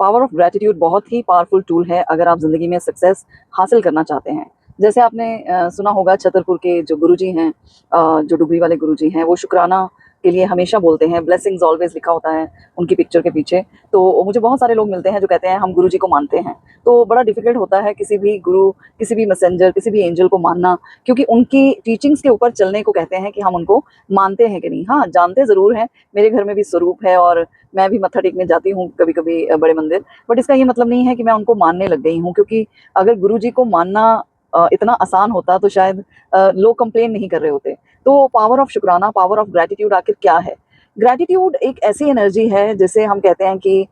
Power of gratitude बहुत ही powerful tool है अगर आप ज़िंदगी में सक्सेस हासिल करना चाहते हैं। जैसे आपने सुना होगा छतरपुर के जो गुरुजी हैं, जो डुगरी वाले गुरुजी हैं, वो शुक्राना के लिए हमेशा बोलते हैं, ब्लेसिंग्स ऑलवेज लिखा होता है उनकी पिक्चर के पीछे। तो मुझे बहुत सारे लोग मिलते हैं जो कहते हैं हम गुरुजी को मानते हैं। तो बड़ा डिफिकल्ट होता है किसी भी गुरु, किसी भी मैसेंजर, किसी भी एंजल को मानना, क्योंकि उनकी टीचिंग्स के ऊपर चलने को कहते हैं कि हम उनको मानते हैं कि नहीं। हाँ, जानते ज़रूर हैं। मेरे घर में भी स्वरूप है और मैं भी मत्था टेकने जाती हूँ कभी-कभी बड़े मंदिर। बट इसका ये मतलब नहीं है कि मैं उनको मानने लग गई हूँ, क्योंकि अगर गुरुजी को मानना इतना आसान होता तो शायद लोग कंप्लेन नहीं कर रहे होते। तो पावर ऑफ शुक्राना, पावर ऑफ ग्रैटिट्यूड आखिर क्या है? ग्रैटिट्यूड एक ऐसी एनर्जी है जिसे हम कहते हैं कि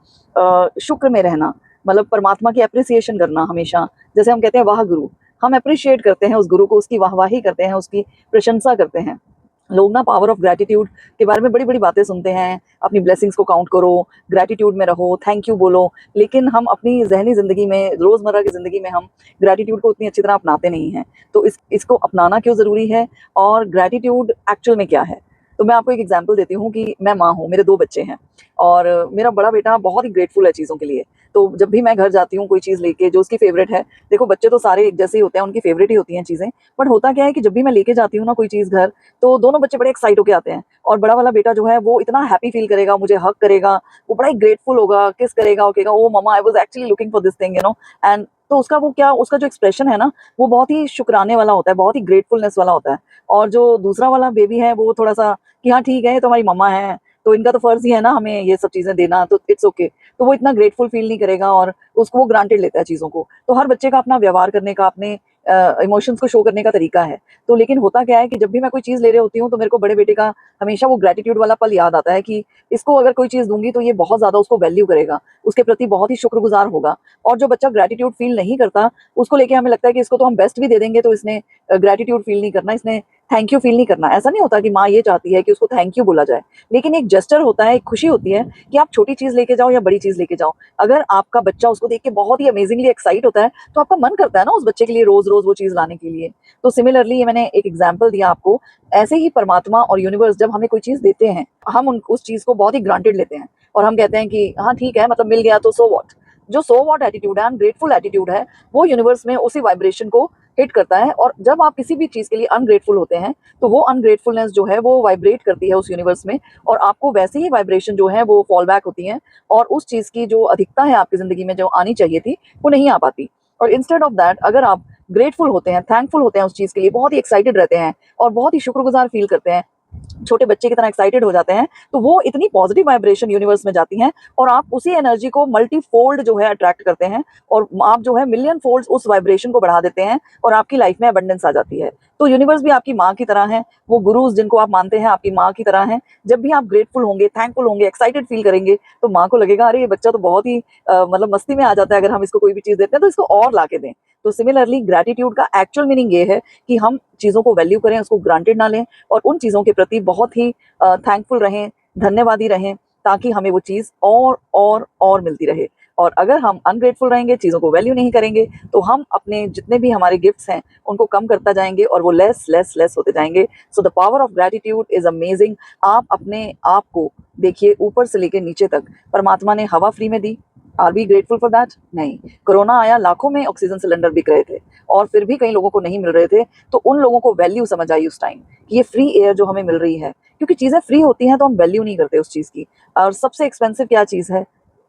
शुक्र में रहना, मतलब परमात्मा की एप्रिसिएशन करना हमेशा। जैसे हम कहते हैं वाह गुरु, हम एप्रिशिएट करते हैं उस गुरु को, उसकी वाहवाही करते हैं, उसकी प्रशंसा करते हैं। लोग ना पावर ऑफ ग्रैटिट्यूड के बारे में बड़ी-बड़ी बातें सुनते हैं, अपनी ब्लेसिंग्स को काउंट करो, ग्रैटिट्यूड में रहो, थैंक यू बोलो, लेकिन हम अपनी ज़हनी ज़िंदगी में, रोज़मर्रा की ज़िंदगी में हम ग्रैटिट्यूड को उतनी अच्छी तरह अपनाते नहीं हैं। तो इसको अपनाना क्यों ज़रूरी है और ग्रैटिट्यूड एक्चुअल में क्या है? तो मैं आपको एक एग्ज़ाम्पल देती हूँ कि मैं माँ हूँ, मेरे 2 बच्चे हैं और मेरा बड़ा बेटा बहुत ही ग्रेटफुल है चीज़ों के लिए। तो जब भी मैं घर जाती हूँ कोई चीज़ लेके जो उसकी फ़ेवरेट है, देखो बच्चे तो सारे एक जैसे ही होते हैं, उनकी फ़ेवरेट ही होती हैं चीज़ें। बट होता क्या है कि जब भी मैं लेके जाती हूँ ना कोई चीज़ घर, तो दोनों बच्चे बड़े एक्साइट होके आते हैं और बड़ा वाला बेटा जो है वो इतना हैप्पी फील करेगा, मुझे हग करेगा, वो बड़ा ही ग्रेटफुल होगा, किस करेगा और कहेगा oh mama I was actually looking for this thing and तो उसका जो एक्सप्रेशन है ना, वो बहुत ही शुकराने वाला होता है, बहुत ही ग्रेटफुलनेस वाला होता है। और जो दूसरा वाला बेबी है वो थोड़ा-सा कि हाँ ठीक है, ये तो हमारी मम्मा है, तो इनका तो फर्ज़ ही है ना हमें ये सब चीज़ें देना, तो इट्स ओके। तो वो इतना ग्रेटफुल फील नहीं करेगा और उसको वो ग्रांटेड लेता है चीज़ों को। तो हर बच्चे का अपना व्यवहार करने का, अपने इमोशंस को शो करने का तरीका है। तो लेकिन होता क्या है कि जब भी मैं कोई चीज़ ले रही होती हूँ, तो मेरे को बड़े बेटे का हमेशा वो ग्रैटिट्यूड वाला पल याद आता है कि इसको अगर कोई चीज़ दूँगी तो ये बहुत ज़्यादा उसको वैल्यू करेगा, उसके प्रति बहुत ही शुक्रगुज़ार होगा। और जो बच्चा ग्रैटिट्यूड फील नहीं करता, उसको लेके हमें लगता है कि इसको तो हम बेस्ट भी दे देंगे तो इसने ग्रैटिट्यूड फील नहीं करना, इसने थैंक यू फील नहीं करना। ऐसा नहीं होता कि माँ ये चाहती है कि उसको थैंक यू बोला जाए। लेकिन एक जेस्चर होता है, एक खुशी होती है कि आप छोटी चीज़ लेके जाओ या बड़ी चीज़ लेके जाओ। अगर आपका बच्चा उसको देख के बहुत ही अमेजिंगली एक्साइट होता है, तो आपका मन करता है ना उस बच्चे के लिए रोज़-रोज़ वो चीज़ लाने के लिए। तो सिमिलरली ये मैंने एक एग्ज़ाम्पल दिया आपको, ऐसे ही परमात्मा और यूनिवर्स जब हमें कोई चीज़ देते हैं, हम उन उस चीज़ को बहुत ही ग्रांटेड लेते हैं और हम कहते हैं कि हाँ ठीक है, मतलब मिल गया तो सो व्हाट। जो सो व्हाट एटीट्यूड है, अनग्रेटफुल एटीट्यूड है, वो यूनिवर्स में उसी वाइब्रेशन को हिट करता है और जब आप किसी भी चीज़ के लिए अनग्रेटफुल होते हैं, तो वो अनग्रेटफुलनेस जो है वो वाइब्रेट करती है उस यूनिवर्स में और आपको वैसे ही वाइब्रेशन जो है वो फॉल बैक होती हैं और उस चीज़ की जो अधिकता है आपकी ज़िंदगी में जो आनी चाहिए थी, वो नहीं आ पाती। और इंस्टेड ऑफ दैट अगर आप ग्रेटफुल होते हैं, थैंकफुल होते हैं उस चीज़ के लिए, बहुत ही एक्साइटेड रहते हैं और बहुत ही शुक्रगुज़ार फ़ील करते हैं, छोटे बच्चे की तरह एक्साइटेड हो जाते हैं, तो वो इतनी पॉजिटिव वाइब्रेशन यूनिवर्स में जाती हैं और आप उसी एनर्जी को मल्टीफ़ोल्ड जो है अट्रैक्ट करते हैं और आप जो है मिलियन फ़ोल्ड्स उस वाइब्रेशन को बढ़ा देते हैं और आपकी लाइफ में अबंडेंस आ जाती है। तो यूनिवर्स भी आपकी माँ की तरह है, वो गुरुज़ जिनको आप मानते हैं आपकी माँ की तरह हैं। जब भी आप ग्रेटफुल होंगे, थैंकफुल होंगे, एक्साइटेड फ़ील करेंगे, तो माँ को लगेगा अरे ये बच्चा तो बहुत ही मतलब मस्ती में आ जाता है, अगर हम इसको कोई भी चीज़ देते हैं तो इसको और ला के दें। तो सिमिलरली ग्रैटिट्यूड का एक्चुअल मीनिंग ये है कि हम चीज़ों को वैल्यू करें, उसको ग्रांटेड ना लें और उन चीज़ों के प्रति बहुत ही थैंकफुल रहें, धन्यवादी रहें, ताकि हमें वो चीज़ और मिलती रहे। और अगर हम अनग्रेटफुल रहेंगे, चीज़ों को वैल्यू नहीं करेंगे, तो हम अपने जितने भी हमारे गिफ्ट्स हैं, उनको कम करता जाएँगे और वो लेस होते जाएँगे। So the power of gratitude is amazing. आप अपने आप को देखिए ऊपर से लेके नीचे तक, परमात्मा ने हवा फ्री में दी। Are we grateful for that? नहीं। कोरोना आया, लाखों में ऑक्सीजन सिलेंडर बिक रहे थे और फिर भी कई लोगों को नहीं मिल रहे थे, तो उन लोगों को वैल्यू समझ आई उस टाइम कि ये फ्री एयर जो हमें मिल रही है, क्योंकि चीज़ें फ्री होती हैं तो हम वैल्यू नहीं करते उस चीज़ की। और सबसे एक्सपेंसिव क्या चीज़ है?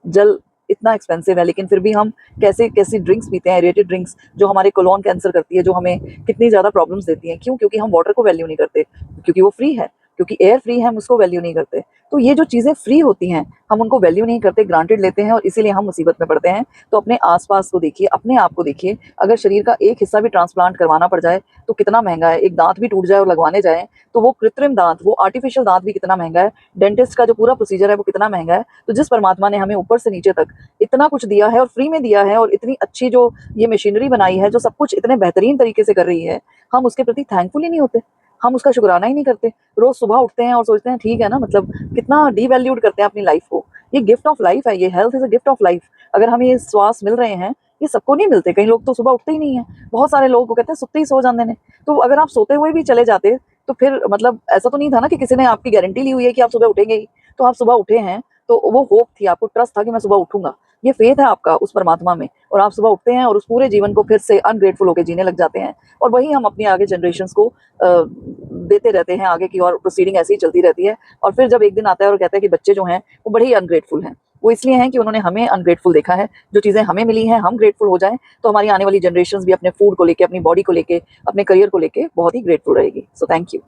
जल इतना एक्सपेंसिव है, लेकिन फिर भी हम कैसी ड्रिंक्स पीते हैं, एरेटेड ड्रिंक्स जो हमारे कोलोन कैंसर करती है, जो हमें कितनी ज़्यादा प्रॉब्लम्स देती हैं। क्यों? क्योंकि हम वाटर को वैल्यू नहीं करते, क्योंकि वो फ्री है, क्योंकि एयर फ्री है, हम उसको वैल्यू नहीं करते। तो ये जो चीज़ें फ्री होती हैं, हम उनको वैल्यू नहीं करते, ग्रांटेड लेते हैं और इसीलिए हम मुसीबत में पड़ते हैं। तो अपने आस-पास को देखिए, अपने आप को देखिए, अगर शरीर का एक हिस्सा भी ट्रांसप्लांट करवाना पड़ जाए, तो कितना महँगा है। एक दाँत भी टूट जाए और लगवाने जाएँ, तो वो कृत्रिम दाँत, वो आर्टिफ़िशियल दाँत भी कितना महँगा है। डेंटिस्ट का जो पूरा प्रोसीजर है, वो कितना महँगा है। तो जिस परमात्मा ने हमें ऊपर से नीचे तक इतना कुछ दिया है और फ्री में दिया है और इतनी अच्छी जो ये मशीनरी बनाई है, जो सब कुछ इतने बेहतरीन तरीके से कर रही है, हम उसके प्रति थैंकफुल ही नहीं होते। हम उसका शुकराना ही नहीं करते। रोज़ सुबह उठते हैं और सोचते हैं ठीक है ना, मतलब कितना डिवैल्यूड करते हैं अपनी लाइफ़ को। ये गिफ्ट ऑफ लाइफ़ है, ये health is a gift of life. अगर हमें ये श्वास मिल रहे हैं, ये सबको नहीं मिलते। कई लोग तो सुबह उठते ही नहीं हैं। बहुत सारे लोगों को कहते हैं सुत्ते ही सो जांदे ने। तो अगर आप सोते हुए भी चले जाते, तो फिर मतलब ऐसा तो नहीं था ना कि किसी ने आपकी गारंटी ली हुई है कि आप सुबह उठेंगे ही। तो आप सुबह उठे हैं, तो वो होप थी, आपको ट्रस्ट था कि मैं सुबह उठूंगा, ये फेथ है आपका उस परमात्मा में, और आप सुबह उठते हैं और उस पूरे जीवन को फिर से अनग्रेटफुल होकर जीने लग जाते हैं, और वही हम अपनी आगे जनरेशन्स को देते रहते हैं आगे की, और प्रोसीडिंग ऐसी ही चलती रहती है। और फिर जब एक दिन आता है और कहता है कि बच्चे जो हैं वो बड़े ही अनग्रेटफुल हैं, वो इसलिए हैं कि उन्होंने हमें अनग्रेटफुल देखा है। जो चीज़ें हमें मिली हैं हम ग्रेटफुल हो जाएं, तो हमारी आने वाली जनरेशन्स भी अपने फूड को लेके, अपनी बॉडी को लेके, अपने करियर को लेके बहुत ही ग्रेटफुल रहेगी। So thank you.